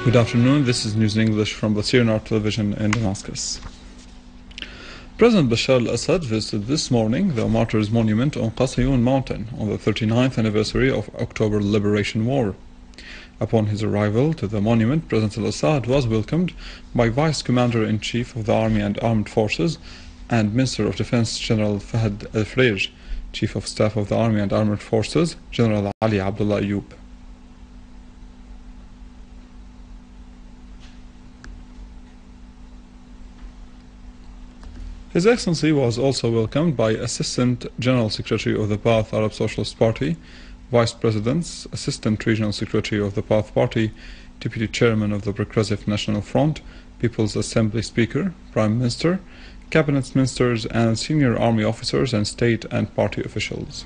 Good afternoon, this is News in English from the Syrian television in Damascus. President Bashar al-Assad visited this morning the Martyr's monument on Qassyoun mountain on the 39th anniversary of October Liberation War. Upon his arrival to the monument, President al-Assad was welcomed by Vice Commander-in-Chief of the Army and Armed Forces and Minister of Defense General Fahd al-Freij, Chief of Staff of the Army and Armed Forces General Ali Abdullah Ayoub. His Excellency was also welcomed by Assistant General Secretary of the Ba'ath Arab Socialist Party, Vice Presidents, Assistant Regional Secretary of the Ba'ath Party, Deputy Chairman of the Progressive National Front, People's Assembly Speaker, Prime Minister, Cabinet Ministers and senior army officers and state and party officials.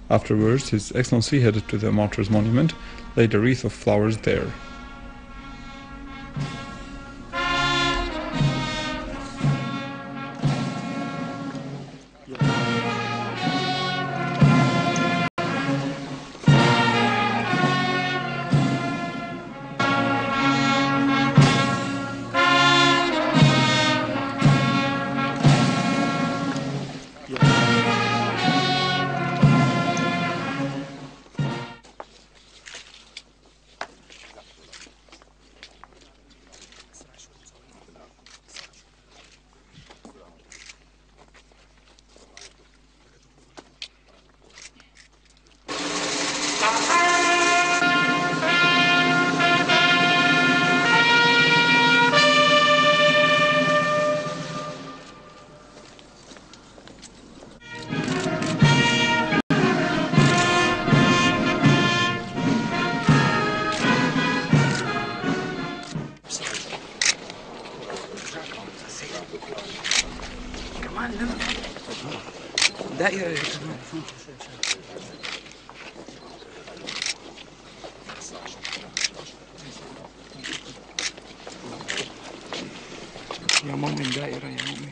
Afterwards, His Excellency headed to the Martyr's Monument, laid a wreath of flowers there. دائرة يا مؤمن دائرة يا مؤمن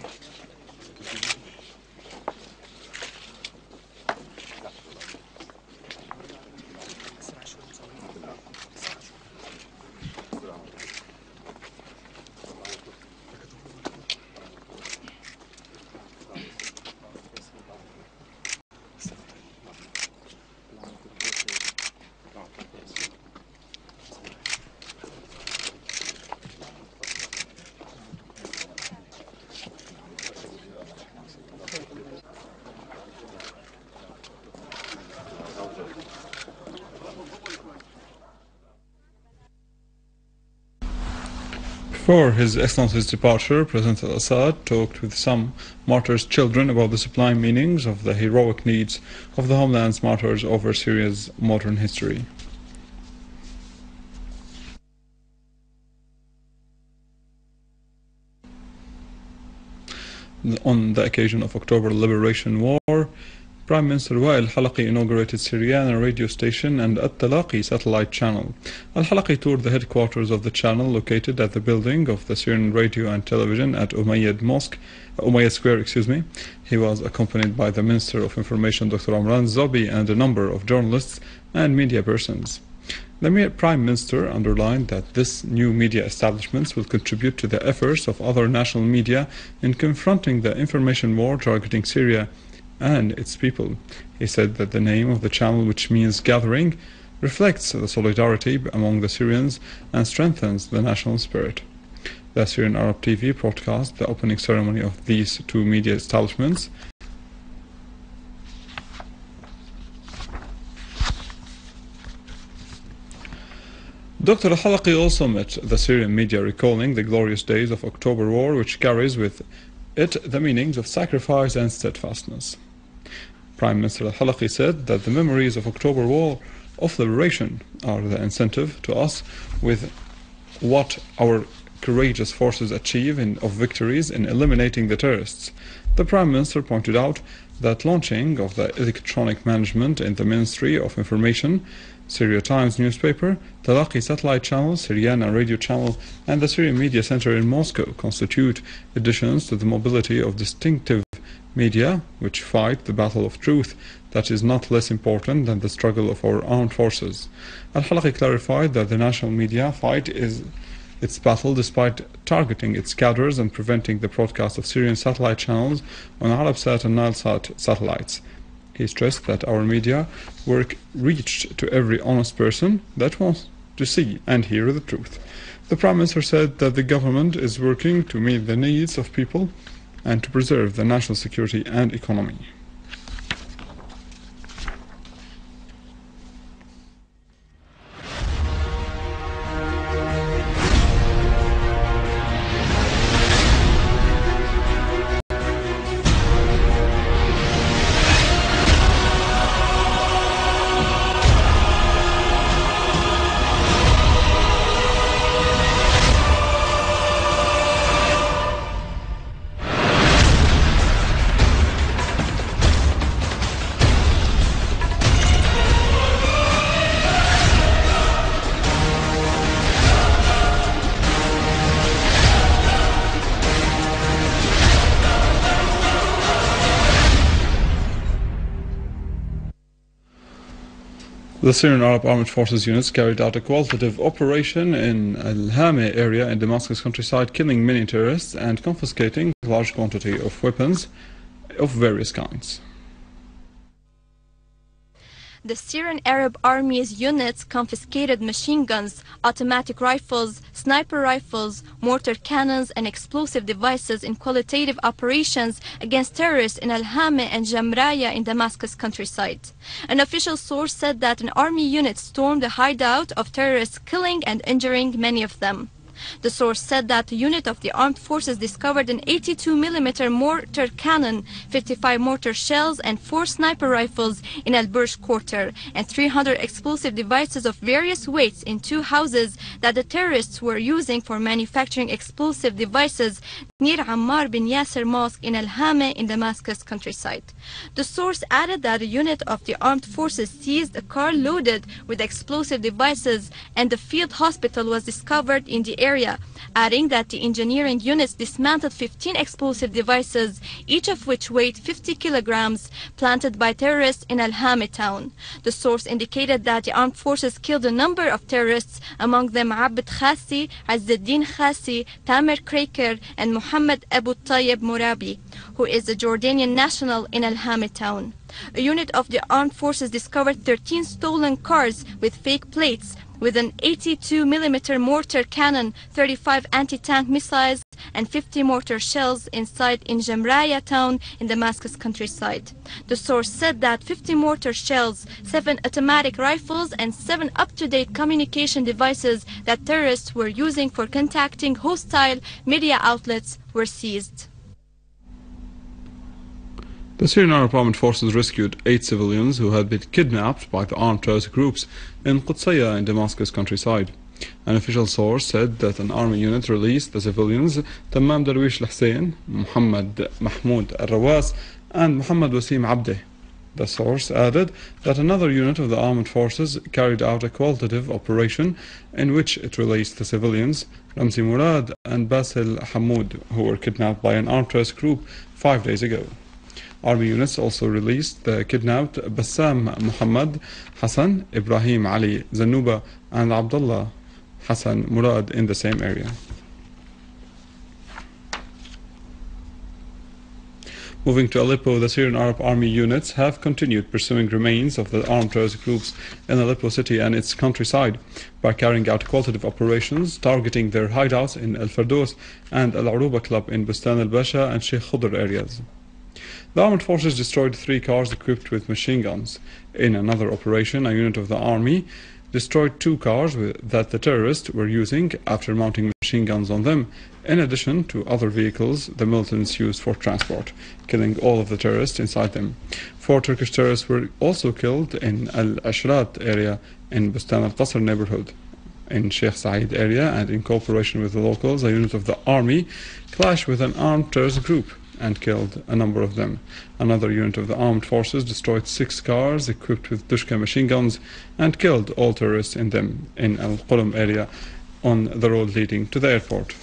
Before His Excellency's departure, President al-Assad talked with some martyrs' children about the sublime meanings of the heroic needs of the homeland's martyrs over Syria's modern history. On the occasion of October Liberation War, Prime Minister al-Halki inaugurated Syrian radio station and al-Halki satellite channel. Al-Halki toured the headquarters of the channel located at the building of the Syrian radio and television at Umayyad Square. He was accompanied by the Minister of Information Dr. Amran Zobi and a number of journalists and media persons. The Prime Minister underlined that this new media establishments will contribute to the efforts of other national media in confronting the information war targeting Syria and its people. He said that the name of the channel, which means gathering, reflects the solidarity among the Syrians and strengthens the national spirit. The Syrian Arab TV broadcast the opening ceremony of these two media establishments. Dr. Al-Halki also met the Syrian media, recalling the glorious days of October War, which carries with it the meanings of sacrifice and steadfastness. Prime Minister Al-Halki said that the memories of October War of liberation are the incentive to us with what our courageous forces achieve of victories in eliminating the terrorists. The Prime Minister pointed out that launching of the electronic management in the Ministry of Information, Syria Times newspaper, the al-Halki satellite channel, Syrian radio channel, and the Syrian Media Center in Moscow constitute additions to the mobility of distinctive media which fight the battle of truth that is not less important than the struggle of our armed forces. Al-Halki clarified that the national media fight its battle despite targeting its cadres and preventing the broadcast of Syrian satellite channels on Arabsat and Nilesat satellites. He stressed that our media work reached to every honest person that wants to see and hear the truth. The Prime Minister said that the government is working to meet the needs of people and to preserve the national security and economy. The Syrian Arab Armed Forces units carried out a qualitative operation in al-Hamaa area in Damascus countryside, killing many terrorists and confiscating a large quantity of weapons of various kinds. The Syrian Arab Army's units confiscated machine guns, automatic rifles, sniper rifles, mortar cannons, and explosive devices in qualitative operations against terrorists in Al-Hamaa and Jamraya in Damascus countryside. An official source said that an army unit stormed the hideout of terrorists, killing and injuring many of them. The source said that a unit of the armed forces discovered an 82mm mortar cannon, 55 mortar shells, and 4 sniper rifles in Al-Burj quarter, and 300 explosive devices of various weights in 2 houses that the terrorists were using for manufacturing explosive devices near Ammar bin Yasser Mosque in Al-Hamaa in Damascus countryside. The source added that a unit of the armed forces seized a car loaded with explosive devices, and the field hospital was discovered in the area, adding that the engineering units dismantled 15 explosive devices, each of which weighed 50 kilograms, planted by terrorists in Al-Hamaa town. The source indicated that the armed forces killed a number of terrorists, among them Abd Khassi, Azzeddin Khassi, Tamer Kraker, and Muhammad Abu Tayyib Murabi, who is a Jordanian national in Al-Hamaa town. A unit of the armed forces discovered 13 stolen cars with fake plates, with an 82mm mortar cannon, 35 anti-tank missiles, and 50 mortar shells inside in Jamraya town in Damascus countryside. The source said that 50 mortar shells, 7 automatic rifles, and 7 up-to-date communication devices that terrorists were using for contacting hostile media outlets were seized. The Syrian Arab Armed Forces rescued 8 civilians who had been kidnapped by the armed terrorist groups in Qudssaiya in Damascus countryside. An official source said that an army unit released the civilians Tamam Darwish al-Hussein, Muhammad Mahmoud al-Rawas, and Muhammad Wasim Abdeh. The source added that another unit of the armed forces carried out a qualitative operation in which it released the civilians Ramzi Murad and Basil Hamoud, who were kidnapped by an armed terrorist group 5 days ago. Army units also released the kidnapped Bassam Muhammad Hassan, Ibrahim Ali Zanuba, and Abdullah Hassan Murad in the same area. Moving to Aleppo, the Syrian Arab Army units have continued pursuing remains of the armed terrorist groups in Aleppo city and its countryside by carrying out qualitative operations targeting their hideouts in Al-Firdos and Al-Aruba Club in Bustan al-Basha and Sheikh Khudr areas. The armed forces destroyed 3 cars equipped with machine guns. In another operation, a unit of the army destroyed 2 cars that the terrorists were using after mounting machine guns on them, in addition to other vehicles the militants used for transport, killing all of the terrorists inside them. 4 Turkish terrorists were also killed in Al-Ashrat area in Bustan al-Qasr neighborhood. In Sheikh Said area, and in cooperation with the locals, a unit of the army clashed with an armed terrorist group and killed a number of them. Another unit of the armed forces destroyed 6 cars equipped with Dushka machine guns and killed all terrorists in them in Al-Qulum area on the road leading to the airport.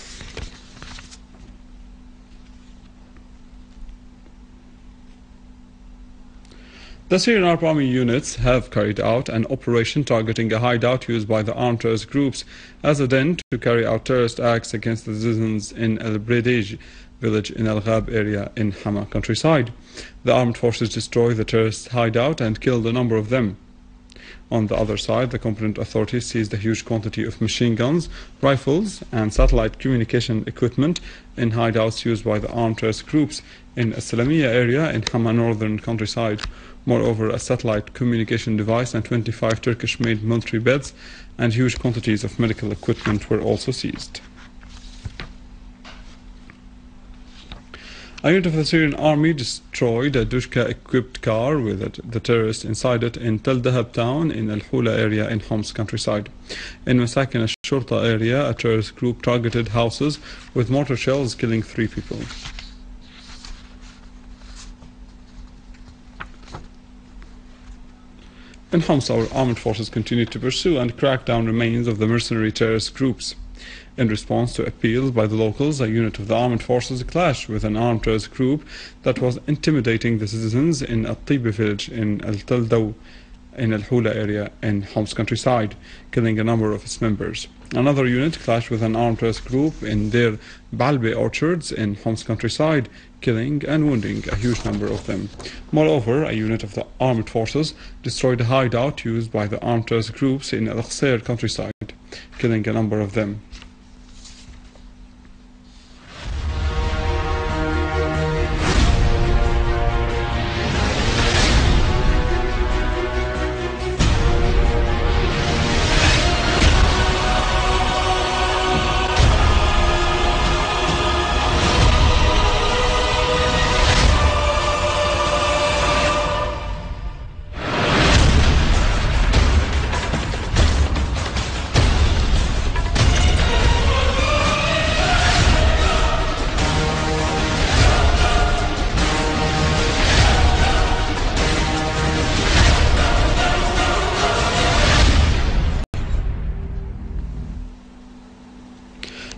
The Syrian army units have carried out an operation targeting a hideout used by the armed terrorist groups as a den to carry out terrorist acts against the citizens in al-Bredej village in al-Ghab area in Hamaa countryside. The armed forces destroyed the terrorist hideout and killed a number of them. On the other side, the competent authorities seized a huge quantity of machine guns, rifles, and satellite communication equipment in hideouts used by the armed terrorist groups in al-Salamiya area in Hamaa northern countryside. Moreover, a satellite communication device and 25 Turkish-made military beds and huge quantities of medical equipment were also seized. A unit of the Syrian army destroyed a Dushka-equipped car with the terrorists inside it in Tel Dahab town in al-Hula area in Homs countryside. In Masakin al-Shurta area, a terrorist group targeted houses with mortar shells, killing 3 people. In Homs, our armed forces continued to pursue and crack down remains of the mercenary terrorist groups. In response to appeals by the locals, a unit of the armed forces clashed with an armed terrorist group that was intimidating the citizens in Al-Tibi village in Al-Taldaw in Al-Hula area in Homs countryside, killing a number of its members. Another unit clashed with an armed terrorist group in their Balbe orchards in Homs countryside, killing and wounding a huge number of them. Moreover, a unit of the armed forces destroyed a hideout used by the armed terrorist groups in Al-Qudssaiya countryside, killing a number of them.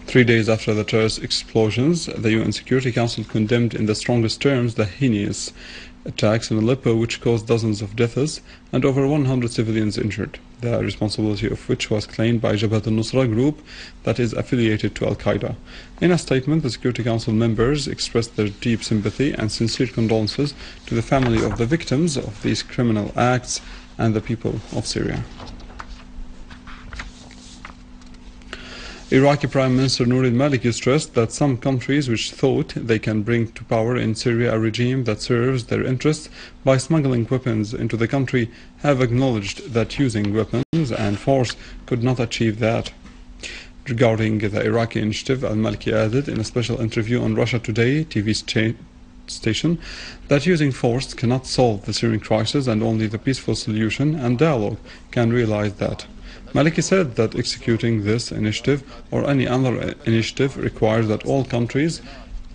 Three days after the terrorist explosions, the UN Security Council condemned in the strongest terms the heinous attacks in Aleppo, which caused dozens of deaths and over 100 civilians injured, the responsibility of which was claimed by Jabhat al-Nusra group that is affiliated to Al-Qaeda. In a statement, the Security Council members expressed their deep sympathy and sincere condolences to the family of the victims of these criminal acts and the people of Syria. Iraqi Prime Minister Noor al-Maliki stressed that some countries which thought they can bring to power in Syria a regime that serves their interests by smuggling weapons into the country have acknowledged that using weapons and force could not achieve that. Regarding the Iraqi initiative, al-Maliki added in a special interview on Russia Today TV station that using force cannot solve the Syrian crisis and only the peaceful solution and dialogue can realize that. Maliki said that executing this initiative or any other initiative requires that all countries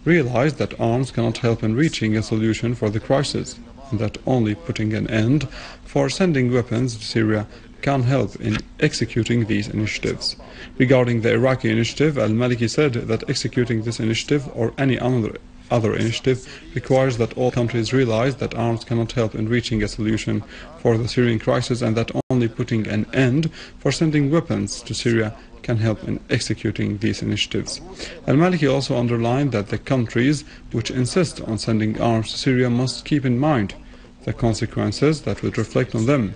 realize that arms cannot help in reaching a solution for the crisis, and that only putting an end for sending weapons to Syria can help in executing these initiatives. Regarding the Iraqi initiative, al-Maliki said that executing this initiative or any other initiative requires that all countries realize that arms cannot help in reaching a solution for the Syrian crisis and that only putting an end for sending weapons to Syria can help in executing these initiatives. Al-Maliki also underlined that the countries which insist on sending arms to Syria must keep in mind the consequences that would reflect on them.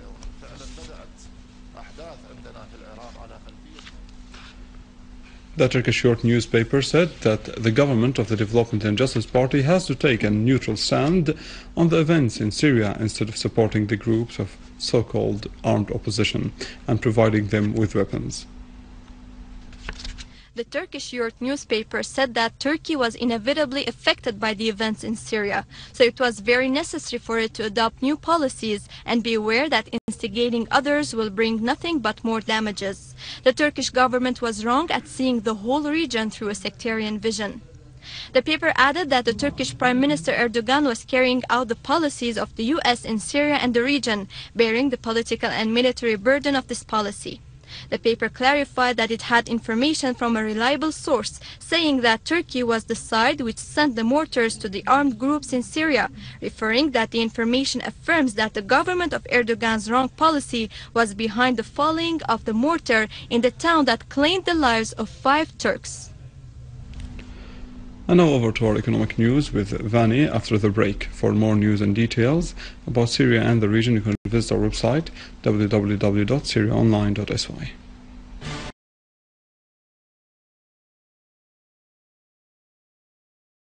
The Turkish short newspaper said that the government of the Development and Justice Party has to take a neutral stand on the events in Syria instead of supporting the groups of so-called armed opposition and providing them with weapons. The Turkish Youth newspaper said that Turkey was inevitably affected by the events in Syria, so it was very necessary for it to adopt new policies and be aware that instigating others will bring nothing but more damages. The Turkish government was wrong at seeing the whole region through a sectarian vision. The paper added that the Turkish Prime Minister Erdogan was carrying out the policies of the US in Syria and the region, bearing the political and military burden of this policy. The paper clarified that it had information from a reliable source saying that Turkey was the side which sent the mortars to the armed groups in Syria, referring that the information affirms that the government of Erdogan's wrong policy was behind the falling of the mortar in the town that claimed the lives of 5 Turks. And now over to our economic news with Vani after the break. For more news and details about Syria and the region, you can visit our website www.syriaonline.sy.